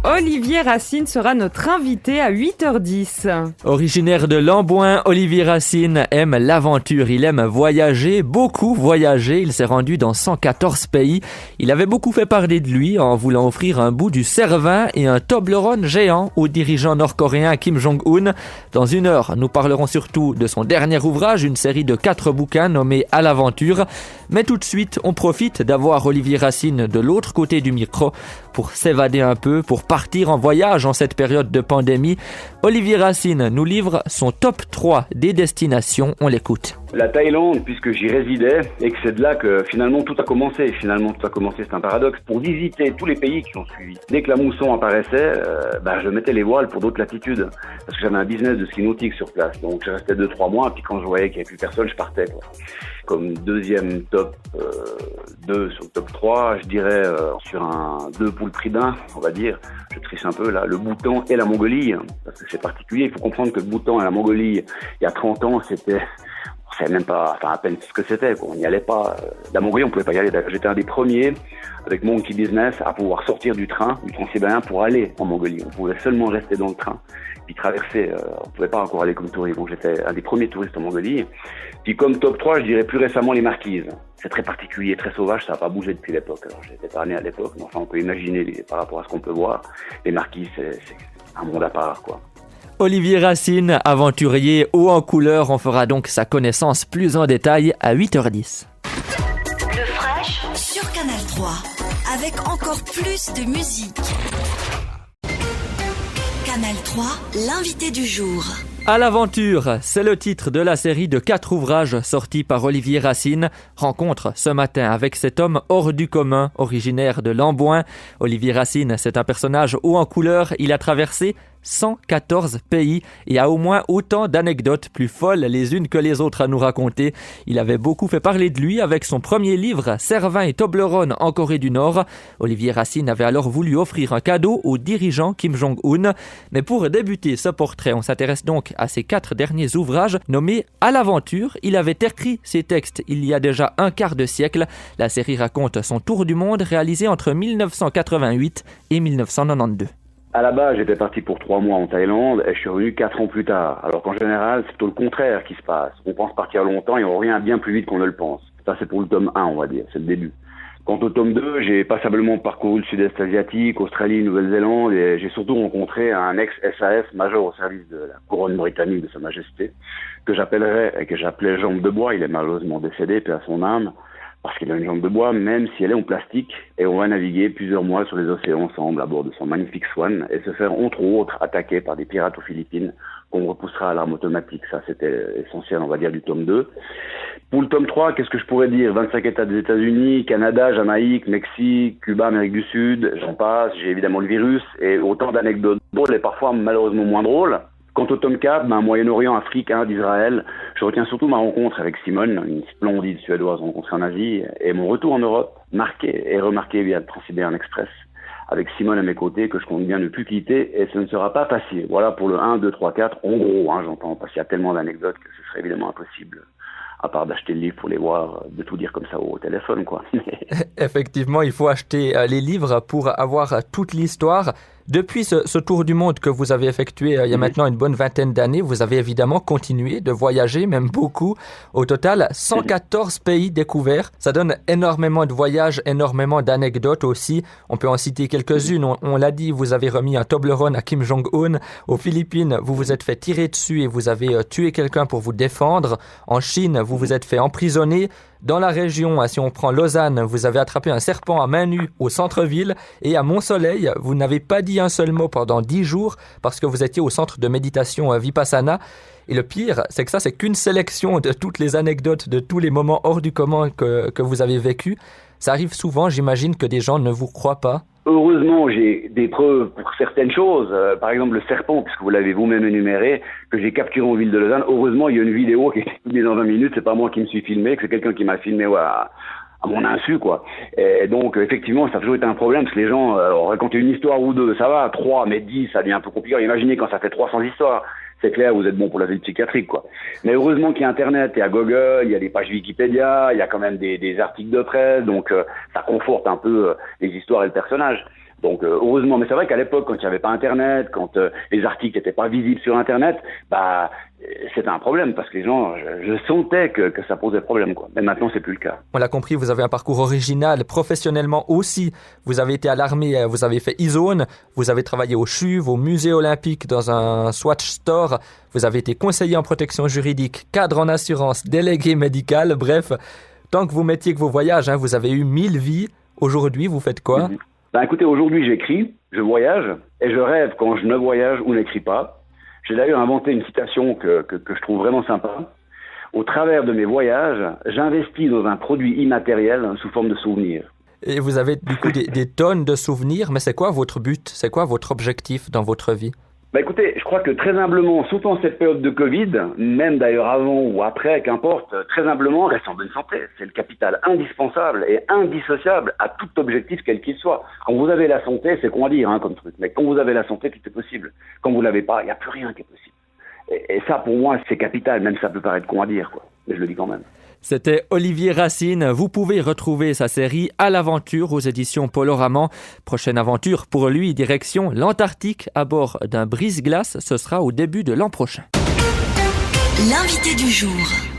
Olivier Racine sera notre invité à 8h10. Originaire de Lamboin, Olivier Racine aime l'aventure, il aime voyager, beaucoup voyager. Il s'est rendu dans 114 pays. Il avait beaucoup fait parler de lui en voulant offrir un bout du Cervin et un Toblerone géant au dirigeant nord-coréen Kim Jong-un. Dans une heure, nous parlerons surtout de son dernier ouvrage, une série de 4 bouquins nommés À l'aventure. Mais tout de suite, on profite d'avoir Olivier Racine de l'autre côté du micro pour s'évader un peu, pour partir en voyage en cette période de pandémie. Olivier Racine nous livre son top 3 des destinations. On l'écoute. La Thaïlande, puisque j'y résidais, et que c'est de là que finalement tout a commencé. C'est un paradoxe. Pour visiter tous les pays qui ont suivi, dès que la mousson apparaissait, je mettais les voiles pour d'autres latitudes. Parce que j'avais un business de ski nautique sur place. Donc je restais 2-3 mois, puis quand je voyais qu'il n'y avait plus personne, je partais, quoi. Comme deuxième top 2 sur le top 3, je dirais sur un 2 pour le prix d'un, on va dire. Je triche un peu là, le Bhoutan et la Mongolie, parce que c'est particulier. Il faut comprendre que le Bhoutan et la Mongolie, il y a 30 ans, c'était... On savait même pas, à peine ce que c'était, quoi. On n'y allait pas. La Mongolie, on pouvait pas y aller. J'étais un des premiers, avec mon petit business, à pouvoir sortir du transsibérien pour aller en Mongolie. On pouvait seulement rester dans le train, puis traverser. On pouvait pas encore aller comme touriste. Donc j'étais un des premiers touristes en Mongolie. Puis comme top 3, je dirais plus récemment les Marquises. C'est très particulier, très sauvage, ça n'a pas bougé depuis l'époque. Alors j'étais pas né à l'époque, mais enfin on peut imaginer par rapport à ce qu'on peut voir. Les Marquises, c'est un monde à part, quoi. Olivier Racine, aventurier haut en couleur, on fera donc sa connaissance plus en détail à 8h10. Le Fresh sur Canal 3, avec encore plus de musique. Canal 3, l'invité du jour. À l'aventure, c'est le titre de la série de 4 ouvrages sortis par Olivier Racine. Rencontre ce matin avec cet homme hors du commun, originaire de Lamboin. Olivier Racine, c'est un personnage haut en couleur. Il a traversé 114 pays et a au moins autant d'anecdotes plus folles les unes que les autres à nous raconter. Il avait beaucoup fait parler de lui avec son premier livre, Cervin et Toblerone en Corée du Nord. Olivier Racine avait alors voulu offrir un cadeau au dirigeant Kim Jong-un. Mais pour débuter ce portrait, on s'intéresse donc à ses 4 derniers ouvrages nommés À l'aventure. Il avait écrit ces textes il y a déjà un quart de siècle. La série raconte son tour du monde réalisé entre 1988 et 1992. À la base, j'étais parti pour 3 mois en Thaïlande et je suis revenu 4 ans plus tard. Alors qu'en général, c'est plutôt le contraire qui se passe. On pense partir longtemps et on revient bien plus vite qu'on ne le pense. Ça, c'est pour le tome 1, on va dire. C'est le début. Quant au tome 2, j'ai passablement parcouru le sud-est asiatique, Australie, Nouvelle-Zélande et j'ai surtout rencontré un ex-SAS major au service de la couronne britannique de Sa Majesté que j'appelais Jambe de Bois. Il est malheureusement décédé, paix à son âme. Parce qu'il a une jambe de bois, même si elle est en plastique, et on va naviguer plusieurs mois sur les océans ensemble à bord de son magnifique Swan, et se faire entre autres attaquer par des pirates aux Philippines, qu'on repoussera à l'arme automatique. Ça, c'était essentiel, on va dire, du tome 2. Pour le tome 3, qu'est-ce que je pourrais dire? 25 États des États-Unis, Canada, Jamaïque, Mexique, Cuba, Amérique du Sud, j'en passe. J'ai évidemment le virus, et autant d'anecdotes drôles, et parfois malheureusement moins drôles. Quant au tome 4, Moyen-Orient, Afrique, Inde, Israël, je retiens surtout ma rencontre avec Simone, une splendide Suédoise rencontrée en Asie, et mon retour en Europe, marqué et remarqué via le Transsibérien Express, avec Simone à mes côtés, que je compte bien ne plus quitter, et ce ne sera pas facile. Voilà pour le 1, 2, 3, 4, en gros, j'entends, parce qu'il y a tellement d'anecdotes que ce serait évidemment impossible, à part d'acheter le livre pour les voir, de tout dire comme ça au téléphone, quoi. Effectivement, il faut acheter les livres pour avoir toute l'histoire. Depuis ce tour du monde que vous avez effectué il y a maintenant une bonne vingtaine d'années, vous avez évidemment continué de voyager, même beaucoup. Au total, 114 pays découverts. Ça donne énormément de voyages, énormément d'anecdotes aussi. On peut en citer quelques-unes. On l'a dit, vous avez remis un Toblerone à Kim Jong-un. Aux Philippines, vous vous êtes fait tirer dessus et vous avez tué quelqu'un pour vous défendre. En Chine, vous vous êtes fait emprisonner. Dans la région, si on prend Lausanne, vous avez attrapé un serpent à main nue au centre-ville et à Mont-Soleil, vous n'avez pas dit un seul mot pendant 10 jours parce que vous étiez au centre de méditation Vipassana. Et le pire, c'est que ça, c'est qu'une sélection de toutes les anecdotes, de tous les moments hors du commun que vous avez vécu. Ça arrive souvent, j'imagine, que des gens ne vous croient pas. Heureusement, j'ai des preuves pour certaines choses. Par exemple, le serpent, puisque vous l'avez vous-même énuméré, que j'ai capturé en ville de Lausanne. Heureusement, il y a une vidéo qui est publiée dans 20 minutes. C'est pas moi qui me suis filmé, que c'est quelqu'un qui m'a filmé à mon insu, quoi. Et donc, effectivement, ça a toujours été un problème, parce que les gens racontaient une histoire ou deux, ça va, 3, mais 10, ça devient un peu compliqué. Imaginez quand ça fait 300 histoires. C'est clair, vous êtes bon pour la vie psychiatrique, quoi. Mais heureusement qu'il y a Internet, il y a Google, il y a des pages Wikipédia, il y a quand même des articles de presse, donc ça conforte un peu les histoires et le personnage. Donc heureusement, mais c'est vrai qu'à l'époque, quand il n'y avait pas Internet, quand les articles n'étaient pas visibles sur Internet, c'était un problème parce que les gens, je sentais que ça posait problème, quoi. Mais maintenant, c'est plus le cas. On l'a compris, vous avez un parcours original, professionnellement aussi. Vous avez été à l'armée, vous avez fait e-zone, vous avez travaillé au CHUV, au musée olympique, dans un Swatch Store, vous avez été conseiller en protection juridique, cadre en assurance, délégué médical, bref, tant que vous mettiez que vos voyages, vous avez eu 1000 vies. Aujourd'hui, vous faites quoi? Écoutez, aujourd'hui, j'écris, je voyage, et je rêve quand je ne voyage ou n'écris pas. J'ai d'ailleurs inventé une citation que je trouve vraiment sympa. Au travers de mes voyages, j'investis dans un produit immatériel sous forme de souvenirs. Et vous avez du coup des tonnes de souvenirs, mais c'est quoi votre but? C'est quoi votre objectif dans votre vie? Écoutez, je crois que très humblement, surtout en cette période de Covid, même d'ailleurs avant ou après, qu'importe, très humblement, reste en bonne santé. C'est le capital indispensable et indissociable à tout objectif quel qu'il soit. Quand vous avez la santé, c'est qu'on va dire comme truc, mais quand vous avez la santé, tout est possible. Quand vous l'avez pas, il n'y a plus rien qui est possible. Et ça, pour moi, c'est capital, même si ça peut paraître con à dire, quoi. Mais je le dis quand même. C'était Olivier Racine. Vous pouvez retrouver sa série À l'aventure aux éditions Poloraman. Prochaine aventure pour lui, direction l'Antarctique à bord d'un brise-glace. Ce sera au début de l'an prochain. L'invité du jour.